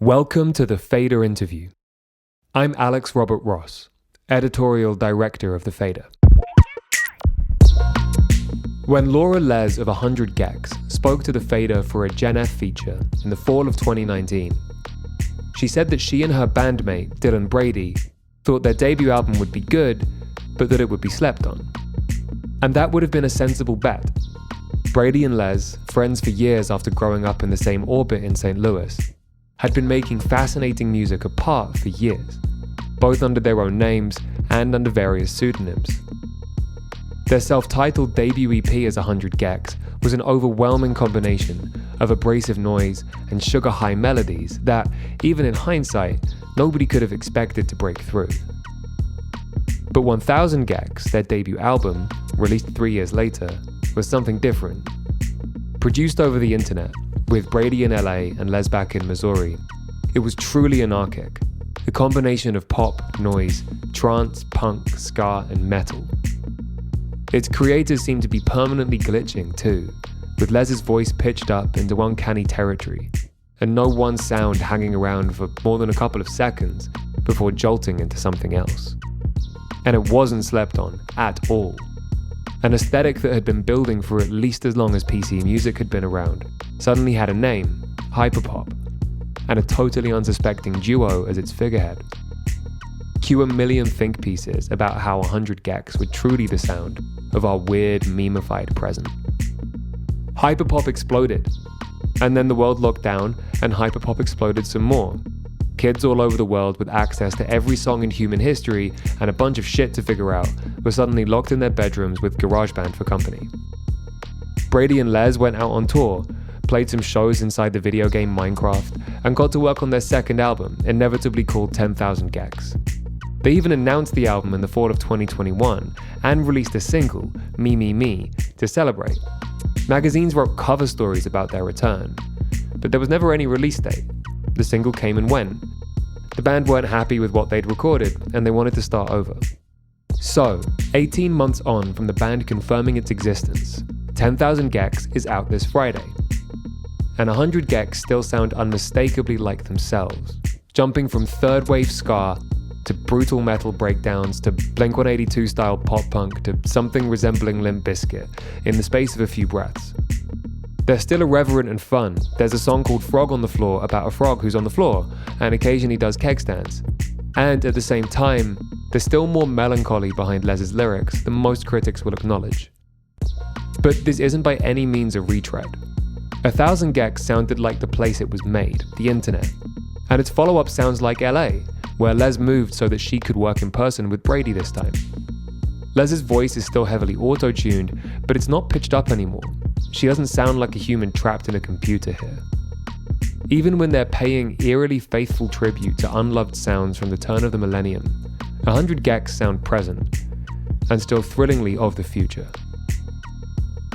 Welcome to the FADER interview. I'm Alex Robert Ross, editorial director of the FADER. When Laura Les of 100 gecs spoke to the FADER for a Gen F feature in the fall of 2019, she said that she and her bandmate, Dylan Brady, thought their debut album would be good, but that it would be slept on. And that would have been a sensible bet. Brady and Les, friends for years after growing up in the same orbit in St. Louis, had been making fascinating music apart for years, both under their own names and under various pseudonyms. Their self-titled debut EP as 100 gecs was an overwhelming combination of abrasive noise and sugar-high melodies that, even in hindsight, nobody could have expected to break through. But 1000 gecs, their debut album, released 3 years later, was something different. Produced over the internet, with Brady in LA and Les back in Missouri, it was truly anarchic, a combination of pop, noise, trance, punk, ska, and metal. Its creators seemed to be permanently glitching too, with Les's voice pitched up into uncanny territory, and no one sound hanging around for more than a couple of seconds before jolting into something else. And it wasn't slept on at all. An aesthetic that had been building for at least as long as PC music had been around suddenly had a name, hyperpop, and a totally unsuspecting duo as its figurehead. Cue a million think pieces about how 100 gecs were truly the sound of our weird, memified present. Hyperpop exploded, and then the world locked down and hyperpop exploded some more. Kids all over the world with access to every song in human history and a bunch of shit to figure out were suddenly locked in their bedrooms with GarageBand for company. Brady and Les went out on tour, played some shows inside the video game Minecraft, and got to work on their second album, inevitably called 10,000 gecs. They even announced the album in the fall of 2021 and released a single, Me Me Me, to celebrate. Magazines wrote cover stories about their return, but there was never any release date. The single came and went. The band weren't happy with what they'd recorded, and they wanted to start over. So, 18 months on from the band confirming its existence, 10,000 gecs is out this Friday. And 100 gecs still sound unmistakably like themselves, jumping from third-wave ska to brutal metal breakdowns to Blink-182 style pop-punk to something resembling Limp Bizkit in the space of a few breaths. They're still irreverent and fun. There's a song called Frog on the Floor about a frog who's on the floor and occasionally does keg stands. And at the same time, there's still more melancholy behind Les's lyrics than most critics will acknowledge. But this isn't by any means a retread. 1000 gecs sounded like the place it was made, the internet. And its follow-up sounds like LA, where Les moved so that she could work in person with Brady this time. Les's voice is still heavily auto-tuned, but it's not pitched up anymore. She doesn't sound like a human trapped in a computer here. Even when they're paying eerily faithful tribute to unloved sounds from the turn of the millennium, 100 gecs sound present, and still thrillingly of the future.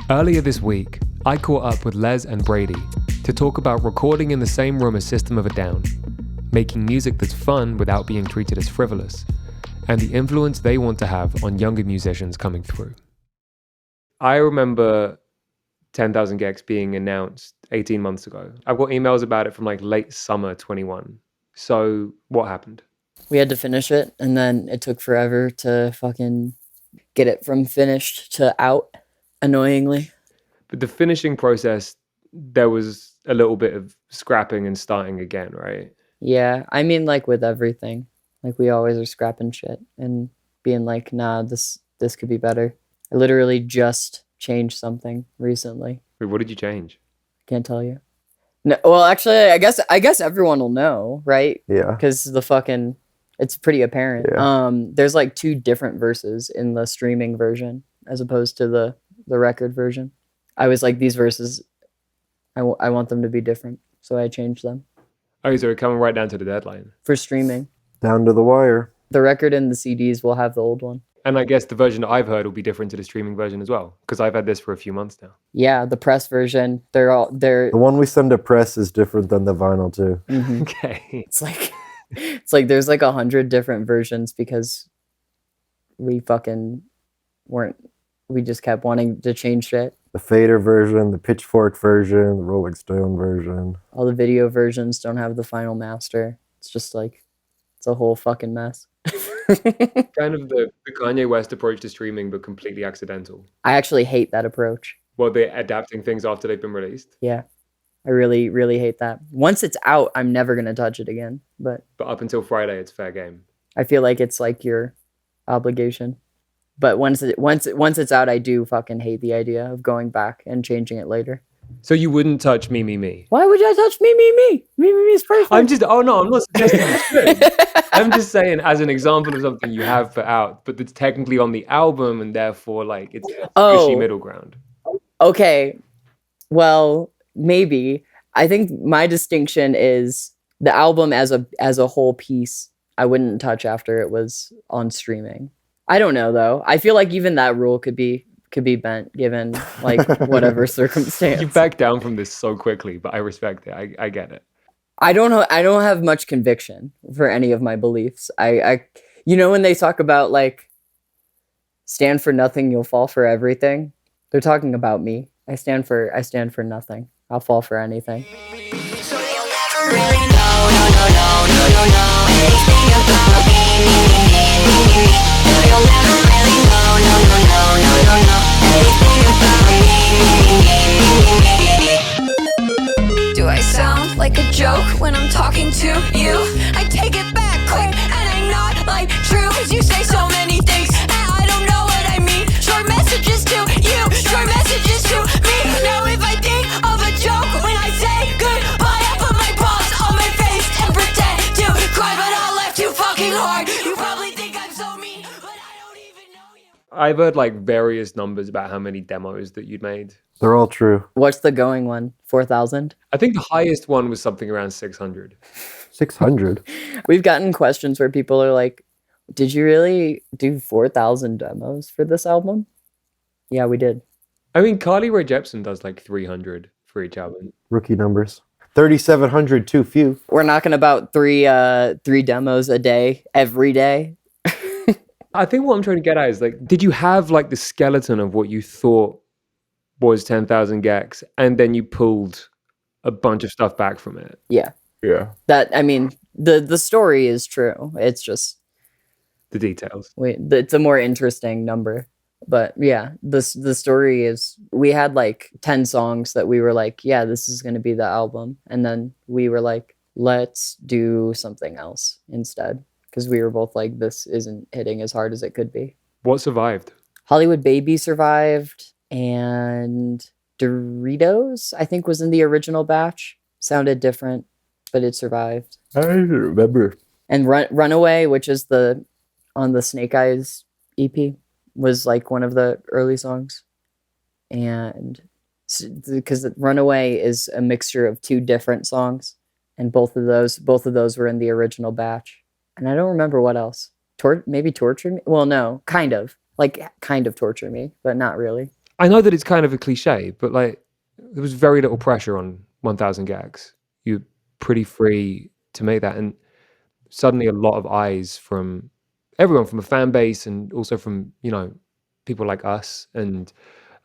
Earlier this week, I caught up with Les and Brady to talk about recording in the same room as System of a Down, making music that's fun without being treated as frivolous, and the influence they want to have on younger musicians coming through. I remember 10,000 gecs being announced 18 months ago. I've got emails about it from like late summer 21. So what happened? We had to finish it, and then it took forever to fucking get it from finished to out, annoyingly. But the finishing process, there was a little bit of scrapping and starting again, right? Yeah, I mean, like with everything. Like we always are scrapping shit and being like, nah, this could be better. I literally just changed something recently. Wait, what did you change? Can't tell you. No, well, actually, I guess everyone will know, right? Yeah. Because it's pretty apparent. Yeah. There's like 2 different verses in the streaming version as opposed to the record version. I was like, these verses, I want them to be different, so I changed them. Oh, so we're coming right down to the deadline. For streaming. Down to the wire. The record and the CDs will have the old one. And I guess the version that I've heard will be different to the streaming version as well, because I've had this for a few months now. Yeah, the press version, they're The one we send to press is different than the vinyl too. Mm-hmm. Okay. It's like there's like 100 different versions because we just kept wanting to change shit. The FADER version, the Pitchfork version, the Rolling Stone version. All the video versions don't have the final master. It's just like, it's a whole fucking mess. Kind of the Kanye West approach to streaming, but completely accidental. I actually hate that approach. Well, they're adapting things after they've been released. Yeah. I really, really hate that. Once it's out, I'm never going to touch it again. But up until Friday, it's fair game. I feel like it's like your obligation. But once it's out, I do fucking hate the idea of going back and changing it later. So you wouldn't touch Me, Me, Me? Why would I touch Me, Me, Me? Me, Me, Me is perfect. I'm not suggesting you should. I'm just saying as an example of something you have put out, but it's technically on the album and therefore like it's a squishy middle ground. Okay. Well, maybe. I think my distinction is the album as a whole piece, I wouldn't touch after it was on streaming. I don't know though. I feel like even that rule could be bent given like whatever circumstance. You back down from this so quickly, but I respect it. I get it. I don't have much conviction for any of my beliefs. I when they talk about like stand for nothing, you'll fall for everything. They're talking about me. I stand for nothing. I'll fall for anything. So you'll never really know, anything about me. No, you'll never really know, anything about me. Do I sound like a joke when I'm talking to you? I take it back quick and I'm not like true, 'cause you say so many things and I don't know what I mean. Short messages to you, short messages to me. Now if I think of a joke when I say goodbye, I put my paws on my face and pretend to cry, but I laugh too fucking hard. You probably think I'm so mean, but I don't even know you. I've heard like various numbers about how many demos that you'd made. They're all true. What's the going one? 4,000? I think the highest one was something around 600. 600. We've gotten questions where people are like, did you really do 4,000 demos for this album? Yeah, we did. I mean, Carly Rae Jepsen does like 300 for each album. Rookie numbers. 3,700 too few. We're knocking about three demos a day, every day. I think what I'm trying to get at is like, did you have like the skeleton of what you thought was 10,000 gecs and then you pulled a bunch of stuff back from it? Yeah. Yeah. That, I mean, the story is true. It's just The details. it's a more interesting number. But yeah, the story is we had like 10 songs that we were like, yeah, this is going to be the album. And then we were like, let's do something else instead. Because we were both like, this isn't hitting as hard as it could be. What survived? Hollywood Baby survived, and Doritos, I think, was in the original batch. Sounded different, but it survived. I remember. And Runaway, which is on the Snake Eyes EP, was like one of the early songs. And because Runaway is a mixture of two different songs, and both of those were in the original batch. And I don't remember what else. Maybe Torture Me? Well, no, kind of. Like, kind of Torture Me, but not really. I know that it's kind of a cliche, but like there was very little pressure on 1,000 gags. You're pretty free to make that. And suddenly a lot of eyes from everyone, from a fan base and also from, people like us and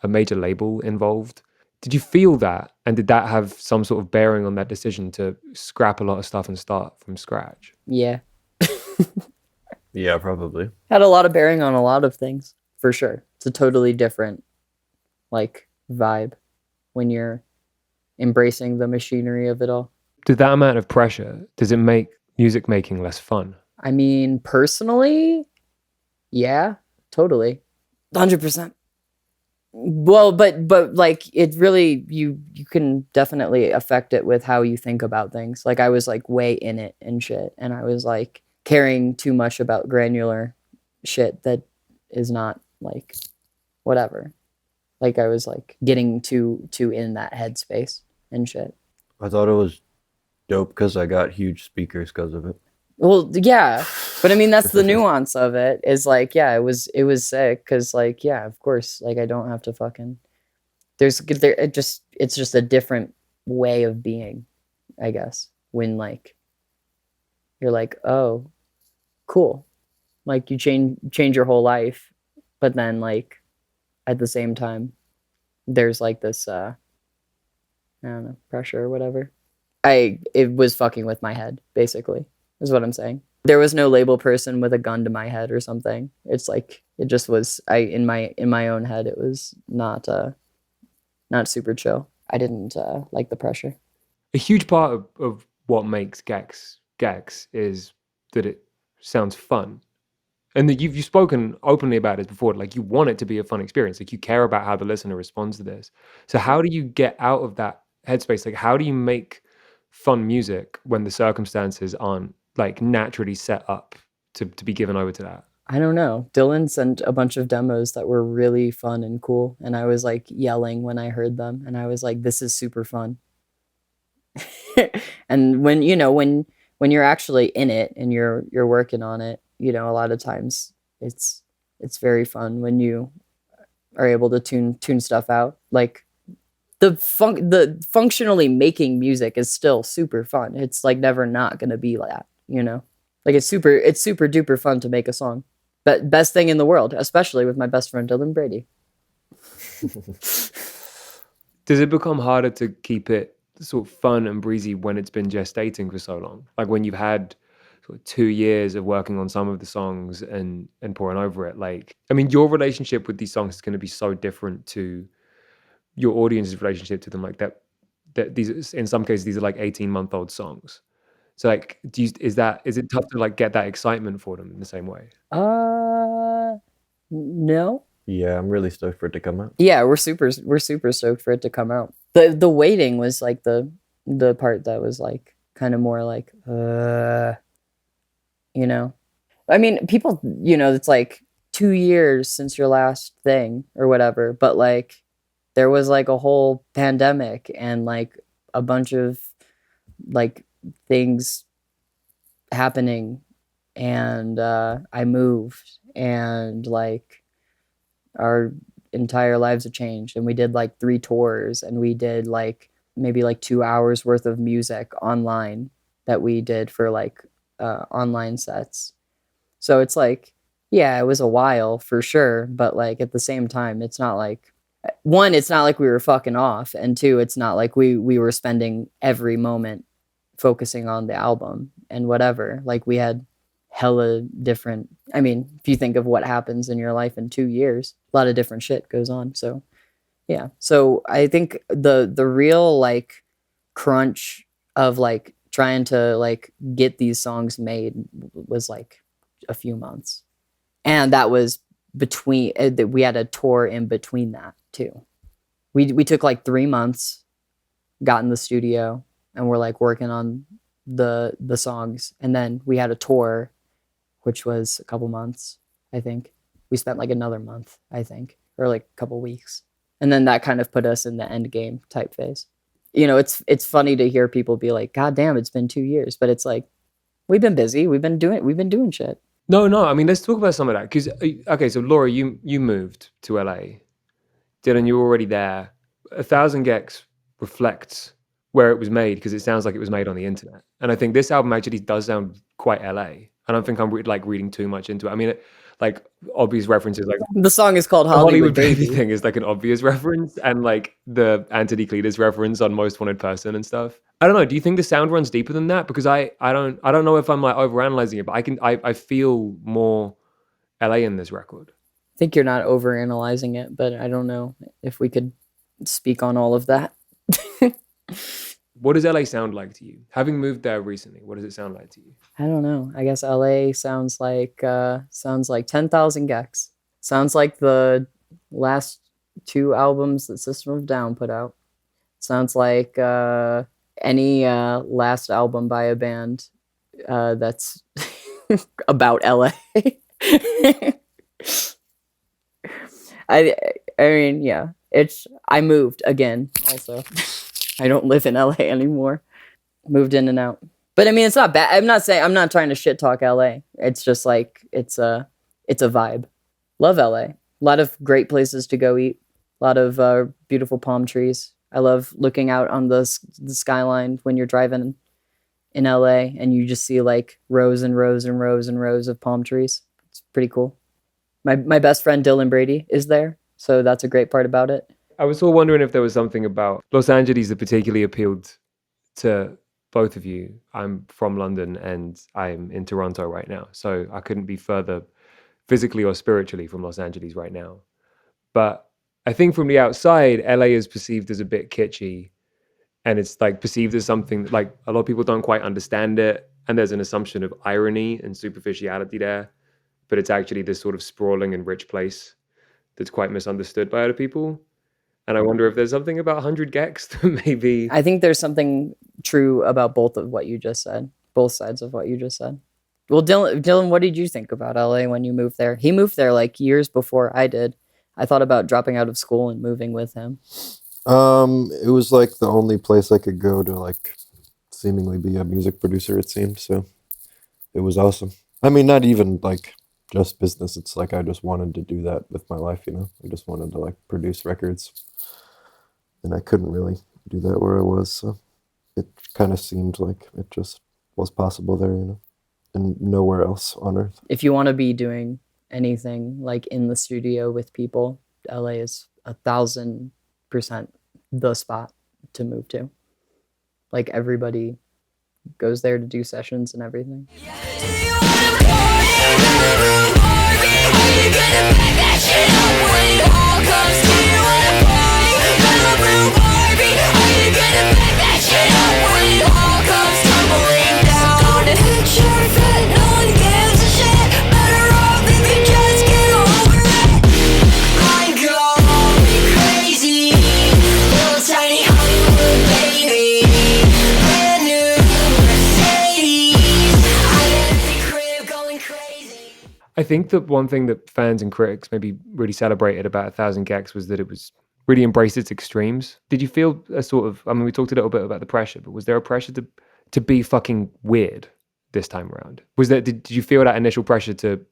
a major label involved. Did you feel that? And did that have some sort of bearing on that decision to scrap a lot of stuff and start from scratch? Yeah. Yeah, probably. Had a lot of bearing on a lot of things, for sure. It's a totally different, like, vibe when you're embracing the machinery of it all. Did that amount of pressure, does it make music making less fun? I mean, personally, yeah, totally. 100%. Well, but like it really, you can definitely affect it with how you think about things. Like I was like way in it and shit, and I was like caring too much about granular shit that is not like whatever. Like I was like getting too in that headspace and shit. I thought it was dope because I got huge speakers because of it. Well, yeah, but I mean that's the nuance of it. Is like, yeah, it was sick because like, yeah, of course, like I don't have to fucking. It's just a different way of being, I guess. When like, you're like, oh, cool, like you change your whole life, but then like, at the same time, there's like this I don't know, pressure or whatever. It was fucking with my head, basically, is what I'm saying. There was no label person with a gun to my head or something. It's like it just was in my own head it was not super chill. I didn't like the pressure. A huge part of what makes gecs is that it sounds fun. And that you've spoken openly about it before, like you want it to be a fun experience. Like you care about how the listener responds to this. So how do you get out of that headspace? Like how do you make fun music when the circumstances aren't like naturally set up to be given over to that? I don't know. Dylan sent a bunch of demos that were really fun and cool. And I was like yelling when I heard them. And I was like, this is super fun. And when, when you're actually in it and you're working on it, a lot of times it's very fun when you are able to tune stuff out. Like the functionally making music is still super fun. It's like never not going to be like that, like it's super duper fun to make a song. But best thing in the world, especially with my best friend Dylan Brady. Does it become harder to keep it sort of fun and breezy when it's been gestating for so long? Like when you've had sort of 2 years of working on some of the songs and pouring over it. Like, I mean, your relationship with these songs is going to be so different to your audience's relationship to them. Like that these, in some cases, these are like 18-month-old songs. So like, is it tough to like get that excitement for them in the same way? No. Yeah, I'm really stoked for it to come out. Yeah, we're super stoked for it to come out. The waiting was like the part that was like kind of more like I mean, people, it's like 2 years since your last thing or whatever, but like there was like a whole pandemic and like a bunch of like things happening, and I moved, and like our entire lives have changed, and we did like 3 tours, and we did like maybe like 2 hours worth of music online that we did for like online sets. So it's like, yeah, it was a while for sure, but like at the same time, it's not like, one, it's not like we were fucking off, and two, it's not like we were spending every moment focusing on the album and whatever. Like we had hella different, I mean, if you think of what happens in your life in 2 years, a lot of different shit goes on. So yeah. So I think the real like crunch of like trying to like get these songs made was like a few months. And that was between, we had a tour in between that too. We took like 3 months, got in the studio, and we're like working on the songs. And then we had a tour, which was a couple months, I think. We spent like another month, I think, or like a couple weeks. And then that kind of put us in the end game type phase. It's funny to hear people be like, God damn, it's been 2 years. But it's like, we've been busy. We've been doing shit. No. I mean, let's talk about some of that. Because, okay, so Laura, you moved to LA. Dylan, you were already there. 1,000 gecs reflects where it was made, because it sounds like it was made on the internet. And I think this album actually does sound quite LA. I don't think I'm reading too much into it. I mean, like obvious references, like the song is called the Hollywood Baby Baby. thing is like an obvious reference, and like the Anthony Cletus reference on Most Wanted Person and stuff. I don't know. Do you think the sound runs deeper than that? Because I don't know if I'm like overanalyzing it, but I feel more LA in this record. I think you're not overanalyzing it, but I don't know if we could speak on all of that. What does LA sound like to you? Having moved there recently, what does it sound like to you? I don't know. I guess LA sounds like 10,000 gecs. Sounds like the last 2 albums that System of a Down put out. Sounds like any last album by a band that's about LA. I mean, yeah. I moved again also. I don't live in LA anymore. Moved in and out. But I mean, it's not bad. I'm not trying to shit talk LA. It's just like, it's a vibe. Love LA. A lot of great places to go eat. A lot of beautiful palm trees. I love looking out on the skyline when you're driving in LA and you just see like rows and rows and rows and rows of palm trees. It's pretty cool. My best friend Dylan Brady is there. So that's a great part about it. I was sort of wondering if there was something about Los Angeles that particularly appealed to both of you. I'm from London and I'm in Toronto right now, so I couldn't be further physically or spiritually from Los Angeles right now. But I think from the outside, LA is perceived as a bit kitschy, and it's like perceived as something like a lot of people don't quite understand it, and there's an assumption of irony and superficiality there, but it's actually this sort of sprawling and rich place that's quite misunderstood by other people. And I wonder if there's something about 100 gecs that maybe I think there's something true about both of what you just said, both sides of what you just said. Well, Dylan, what did you think about LA when you moved there? He moved there like years before I did. I thought about dropping out of school and moving with him. It was like the only place I could go to like seemingly be a music producer, it seemed. So it was awesome. I mean, not even like just business. It's like I just wanted to do that with my life, you know? I just wanted to like produce records. And I couldn't really do that where I was. So it kind of seemed like it just was possible there, you know? And nowhere else on earth. If you want to be doing anything like in the studio with people, LA is 1,000% the spot to move to. Like everybody goes there to do sessions and everything. I think that one thing that fans and critics maybe really celebrated about 1,000 gecs was that it was really embraced its extremes. Did you feel a sort of, I mean, we talked a little bit about the pressure, but was there a pressure to be fucking weird this time around? Was there, did you feel that initial pressure to,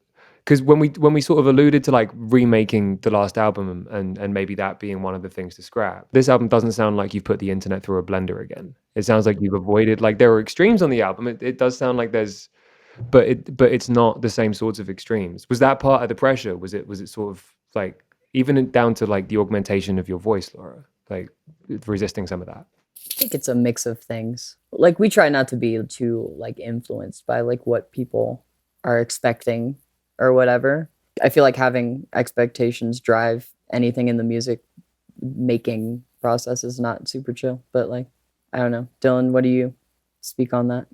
because when we sort of alluded to like remaking the last album and maybe that being one of the things to scrap, this album doesn't sound like you've put the internet through a blender again. It sounds like you've avoided, like there are extremes on the album. It does sound like there's, but it's not the same sorts of extremes. Was that part of the pressure? Was it sort of like even down to like the augmentation of your voice, Laura, like resisting some of that? I think it's a mix of things. Like we try not to be too like influenced by like what people are expecting or whatever. I feel like having expectations drive anything in the music making process is not super chill, but like, I don't know. Dylan, what do you speak on that?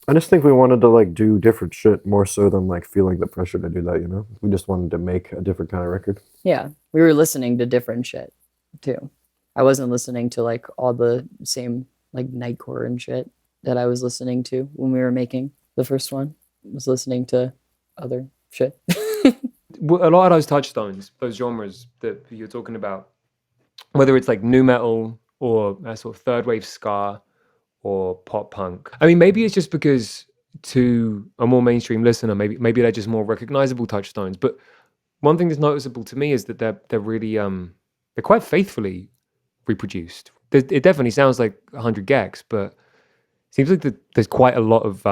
I just think we wanted to like do different shit more so than like feeling the pressure to do that, you know? We just wanted to make a different kind of record. Yeah, we were listening to different shit too. I wasn't listening to like all the same like nightcore and shit that I was listening to when we were making the first one. I was listening to other shit. Well, a lot of those touchstones, those genres that you're talking about, whether it's like nu metal or a sort of third wave ska or pop punk. I mean, maybe it's just because to a more mainstream listener, maybe they're just more recognizable touchstones. But one thing that's noticeable to me is that they're really they're quite faithfully reproduced. It definitely sounds like 100 gecs, but it seems like there's quite a lot of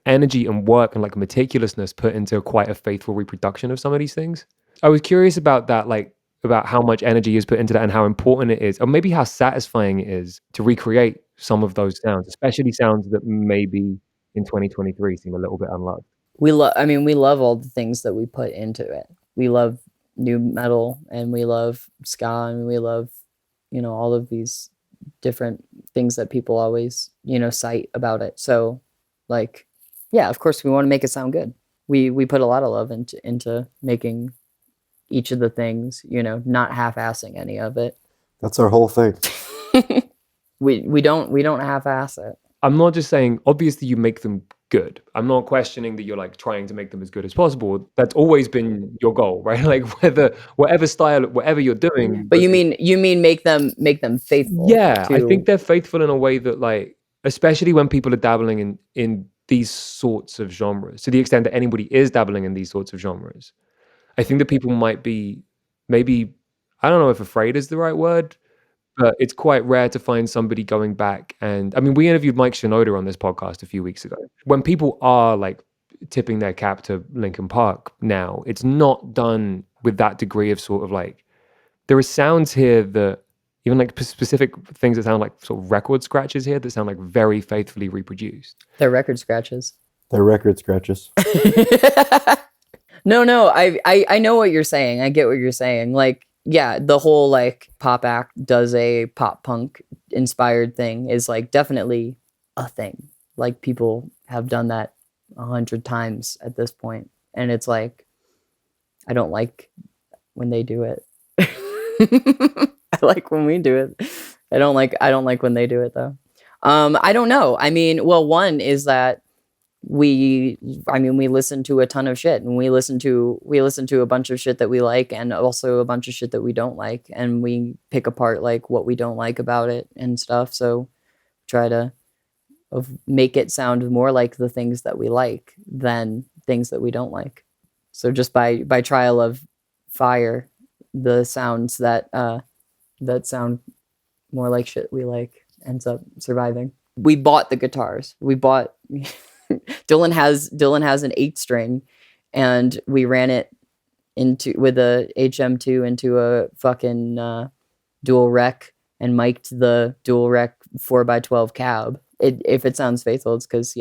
energy and work and like meticulousness put into quite a faithful reproduction of some of these things. I was curious about that, like about how much energy is put into that and how important it is, or maybe how satisfying it is to recreate some of those sounds, especially sounds that maybe in 2023 seem a little bit unloved. We love all the things that we put into it. We love nu metal and we love ska and we love, you know, all of these different things that people always, you know, cite about it. So like, yeah, of course we want to make it sound good. We put a lot of love into making each of the things, you know, not half-assing any of it. That's our whole thing. We don't half-ass it. I'm not just saying, obviously you make them good. I'm not questioning that you're like trying to make them as good as possible. That's always been your goal, right? Like whatever style, whatever you're doing. But you mean make them faithful. Yeah, I think they're faithful in a way that like, especially when people are dabbling in these sorts of genres, to the extent that anybody is dabbling in these sorts of genres, I think that people might be maybe, I don't know if afraid is the right word, but it's quite rare to find somebody going back. And I mean, we interviewed Mike Shinoda on this podcast a few weeks ago. When people are like tipping their cap to Linkin Park now, it's not done with that degree of sort of like, there are sounds here that even like specific things that sound like sort of record scratches here that sound like very faithfully reproduced. They're record scratches. They're record scratches. No, I know what you're saying. I get what you're saying. Like, yeah, the whole like pop act does a pop punk inspired thing is like definitely a thing. Like people have done that 100 times at this point. And it's like, I don't like when they do it. I like when we do it. I don't like when they do it though. I don't know. I mean, well, one is that we listen to a ton of shit, and we listen to a bunch of shit that we like and also a bunch of shit that we don't like, and we pick apart like what we don't like about it and stuff. So try to make it sound more like the things that we like than things that we don't like. So just by trial of fire, the sounds that sound more like shit we like ends up surviving. We bought the guitars. Dylan has an 8-string, and we ran it with a HM2 into a fucking dual rec and mic'd the dual rec 4x12 cab. If it sounds faithful, it's because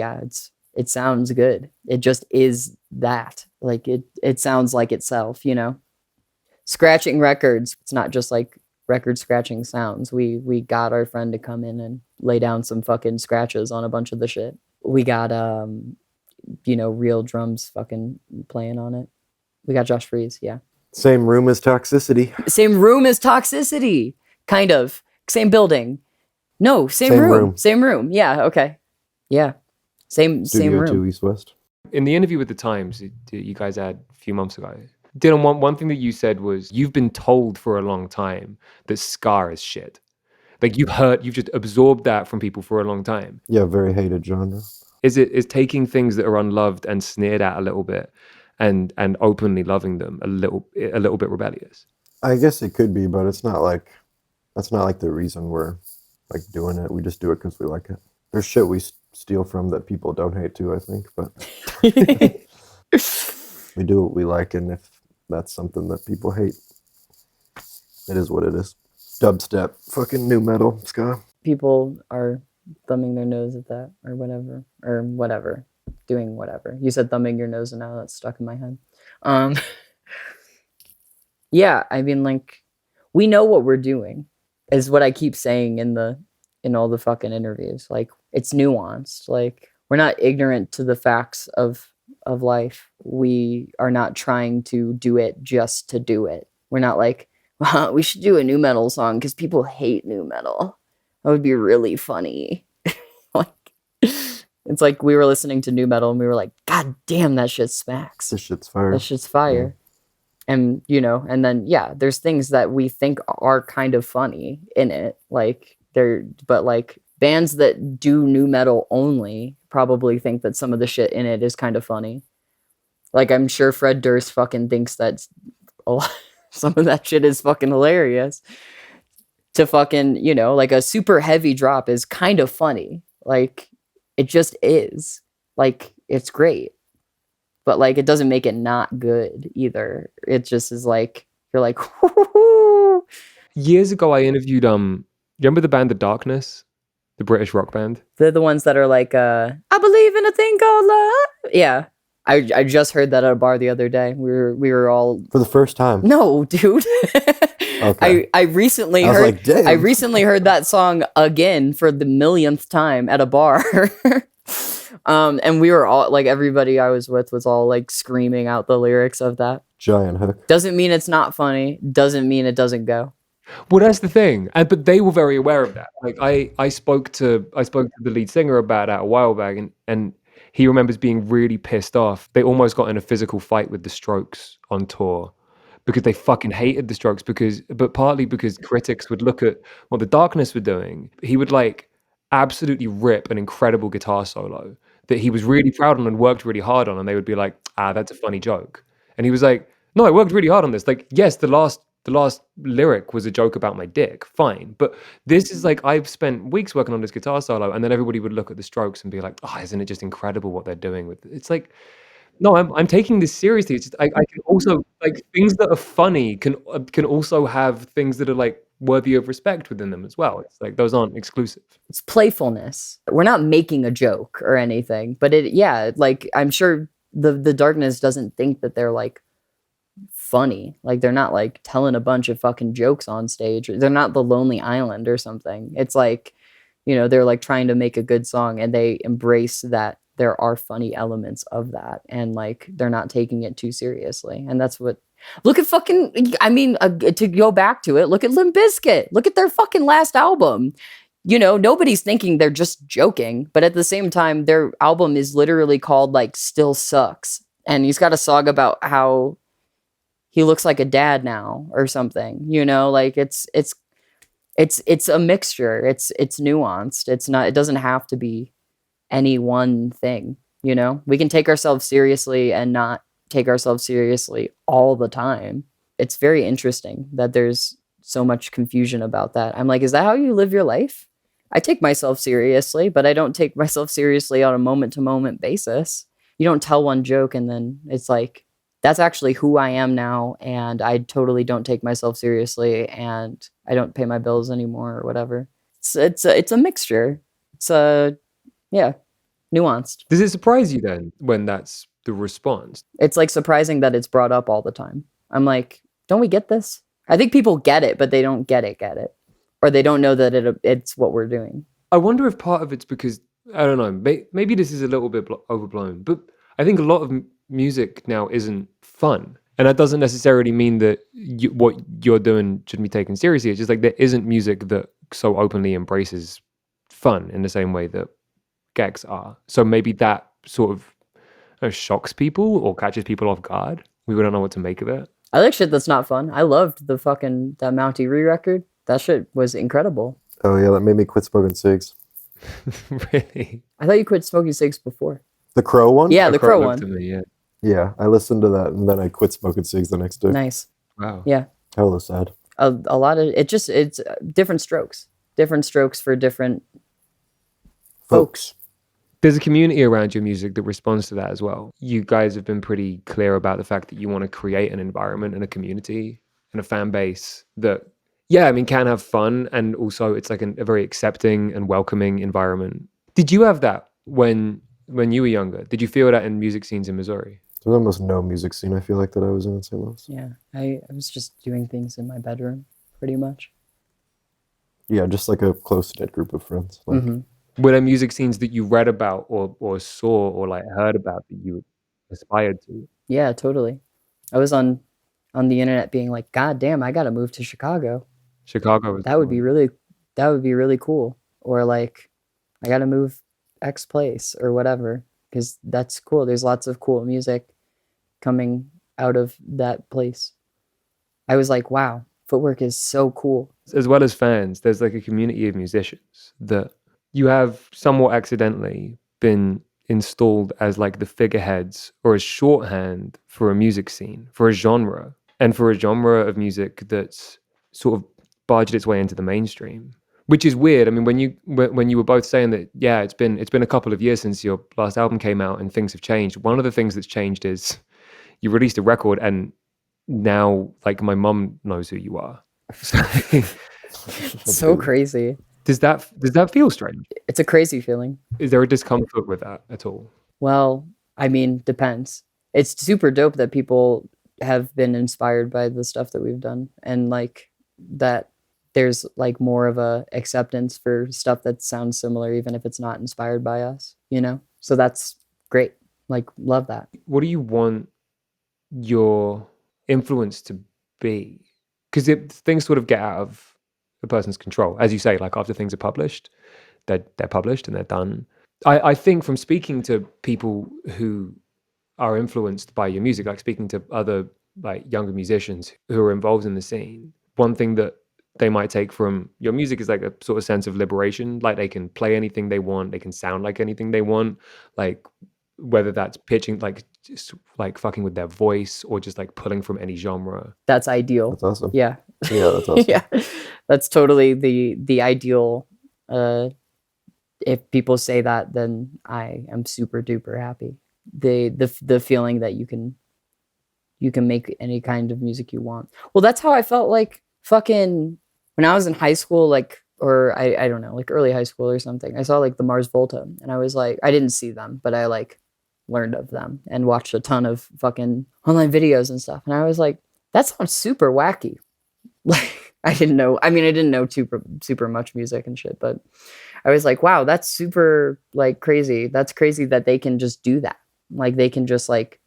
it sounds good. It just is that. Like it sounds like itself, you know. Scratching records, it's not just like record scratching sounds. We got our friend to come in and lay down some fucking scratches on a bunch of the shit. We got real drums fucking playing on it. We got Josh Freeze, yeah. Same room as Toxicity. Kind of. Same building. No, same room. Same room. Yeah, okay. Yeah. Same Studio room. 2 East West. In the interview with The Times that you guys had a few months ago, Dylan, one thing that you said was you've been told for a long time that ska is shit. Like you've just absorbed that from people for a long time. Yeah, very hated genre. Is taking things that are unloved and sneered at a little bit and openly loving them a little bit rebellious? I guess it could be, but that's not like the reason we're like doing it. We just do it because we like it. There's shit we steal from that people don't hate too, I think, but we do what we like, and if that's something that people hate, it is what it is. Dubstep, fucking new metal, ska. People are thumbing their nose at that or whatever, doing whatever. You said thumbing your nose, and now that's stuck in my head. Yeah, I mean, like, we know what we're doing is what I keep saying in all the fucking interviews. Like, it's nuanced. Like, we're not ignorant to the facts of life. We are not trying to do it just to do it. We're not like, well, we should do a new metal song because people hate new metal. That would be really funny. Like, it's like we were listening to new metal and we were like, God damn, that shit smacks. This shit's fire. Yeah. And, and then, yeah, there's things that we think are kind of funny in it. But bands that do new metal only probably think that some of the shit in it is kind of funny. Like, I'm sure Fred Durst fucking thinks that some of that shit is fucking hilarious. To fucking, like a super heavy drop is kind of funny. Like, it just is. Like, it's great. But, like, it doesn't make it not good either. It just is like, you're like, whoo. Years ago, I interviewed, you remember the band The Darkness? The British rock band? They're the ones that are like, I believe in a thing called love. Yeah. I just heard that at a bar the other day. We were all... For the first time? No, dude. Okay. I recently heard that song again for the millionth time at a bar. And we were all, like, everybody I was with was all, like, screaming out the lyrics of that. Giant hook. Doesn't mean it's not funny. Doesn't mean it doesn't go. Well, that's the thing, but they were very aware of that. Like I spoke to the lead singer about that a while back, and he remembers being really pissed off. They almost got in a physical fight with the Strokes on tour because they fucking hated the Strokes. But partly because critics would look at what the Darkness were doing. He would like absolutely rip an incredible guitar solo that he was really proud on and worked really hard on, and they would be like, that's a funny joke, and he was like, no, I worked really hard on this. Like, yes, the last lyric was a joke about my dick, fine. But this is like, I've spent weeks working on this guitar solo, and then everybody would look at the Strokes and be like, isn't it just incredible what they're doing with it? It's like, No, I'm taking this seriously. It's just, I can also like things that are funny can also have things that are like worthy of respect within them as well. It's like those aren't exclusive. It's playfulness. We're not making a joke or anything, but like I'm sure the darkness doesn't think that they're like funny. Like they're not like telling a bunch of fucking jokes on stage. They're not the Lonely Island or something. It's like, they're like trying to make a good song and they embrace that there are funny elements of that and like they're not taking it too seriously. And that's what look at fucking to go back to it, look at Limp Bizkit. Look at their fucking last album. Nobody's thinking they're just joking, but at the same time their album is literally called like Still Sucks. And he's got a song about how he looks like a dad now or something, like it's a mixture. It's nuanced. It doesn't have to be any one thing, we can take ourselves seriously and not take ourselves seriously all the time. It's very interesting that there's so much confusion about that. I'm like, is that how you live your life? I take myself seriously, but I don't take myself seriously on a moment to moment basis. You don't tell one joke and then it's like, that's actually who I am now. And I totally don't take myself seriously and I don't pay my bills anymore or whatever. It's a mixture. It's nuanced. Does it surprise you then when that's the response? It's like surprising that it's brought up all the time. I'm like, don't we get this? I think people get it, but they don't get it. Or they don't know that it's what we're doing. I wonder if part of it's because, I don't know, maybe this is a little bit overblown, but I think a lot of music now isn't fun. And that doesn't necessarily mean that what you're doing shouldn't be taken seriously. It's just like there isn't music that so openly embraces fun in the same way that gecs are. So maybe that sort of shocks people or catches people off guard. We wouldn't know what to make of it. I like shit that's not fun. I loved that Mountie Ree record. That shit was incredible. Oh yeah, that made me quit smoking cigs. Really? I thought you quit smoking cigs before. The Crow one? Yeah, the Crow one. Me, Yeah, I listened to that and then I quit smoking cigs the next day. Nice. Wow. Yeah. Hella sad. A lot of it's different strokes. Different strokes for different folks. There's a community around your music that responds to that as well. You guys have been pretty clear about the fact that you want to create an environment and a community and a fan base that, can have fun. And also it's like a very accepting and welcoming environment. Did you have that when you were younger? Did you feel that in music scenes in Missouri? There's almost no music scene I feel like that I was in St. Louis. Yeah, I was just doing things in my bedroom pretty much. Yeah, just like a close-knit group of friends. Like, Were there music scenes that you read about or saw or like heard about that you aspired to? Yeah, totally. I was on the internet being like, God damn, I gotta move to Chicago. Chicago was That would be really cool. Or like, I gotta move X place or whatever, because that's cool. There's lots of cool music coming out of that place. I was like, wow, footwork is so cool. As well as fans, there's like a community of musicians that you have somewhat accidentally been installed as like the figureheads or as shorthand for a music scene, for a genre, and for a genre of music that's sort of barged its way into the mainstream, which is weird. I mean, when you were both saying that, yeah, it's been a couple of years since your last album came out and things have changed. One of the things that's changed is you released a record and now like my mum knows who you are. So crazy. Does that feel strange? It's a crazy feeling. Is there a discomfort with that at all? Well, I mean, depends. It's super dope that people have been inspired by the stuff that we've done and like that there's like more of a acceptance for stuff that sounds similar, even if it's not inspired by us, So that's great. Like, love that. What do you want your influence to be? Because things sort of get out of a person's control. As you say, like after things are published, they're published and they're done. I think from speaking to people who are influenced by your music, like speaking to other like younger musicians who are involved in the scene, one thing that they might take from your music is like a sort of sense of liberation. Like they can play anything they want, they can sound like anything they want, like whether that's pitching, like just like fucking with their voice or just like pulling from any genre. That's ideal. That's awesome. Yeah. Yeah, that's awesome. Yeah. That's totally the ideal. If people say that, then I am super duper happy. the feeling that you can make any kind of music you want. Well, that's how I felt like fucking when I was in high school, like, or I don't know, like early high school or something. I saw like the Mars Volta, and I was like, I didn't see them, but I like learned of them and watched a ton of fucking online videos and stuff. And I was like, that sounds super wacky. Like, I didn't know super much music and shit, but I was like, wow, that's super like crazy. That's crazy that they can just do that. Like, they can just like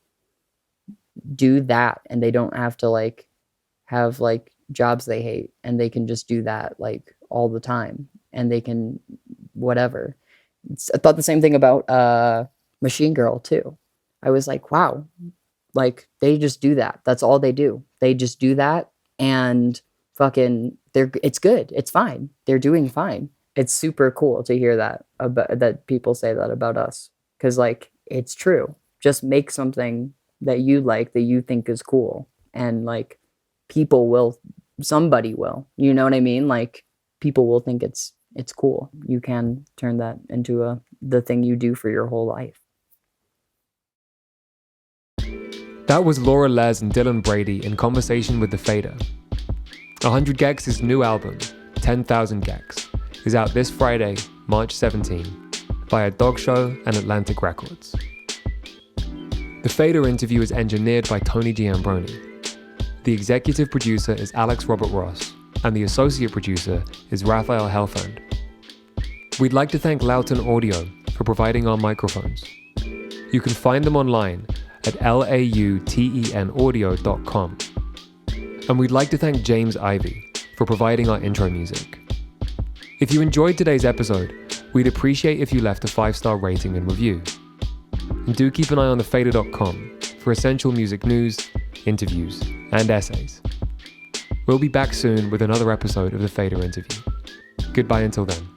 do that, and they don't have to like have like jobs they hate, and they can just do that like all the time, and they can whatever. I thought the same thing about Machine Girl too. I was like, wow, like they just do that. That's all they do. They just do that, and fucking it's good. It's fine. They're doing fine. It's super cool to hear that people say that about us, because like it's true. Just make something that you like, that you think is cool, and like somebody will, you know what I mean? Like people will think it's cool. You can turn that into the thing you do for your whole life. That was Laura Les and Dylan Brady in conversation with the FADER. 100 gecs' new album, 10,000 gecs, is out this Friday, March 17, via Dog Show and Atlantic Records. The FADER interview is engineered by Tony Giambroni. The executive producer is Alex Robert Ross, and the associate producer is Raphael Helfand. We'd like to thank Loughton Audio for providing our microphones. You can find them online at lautenaudio.com. And we'd like to thank James Ivey for providing our intro music. If you enjoyed today's episode, we'd appreciate if you left a 5-star rating and review. And do keep an eye on thefader.com for essential music news, interviews, and essays. We'll be back soon with another episode of the FADER interview. Goodbye until then.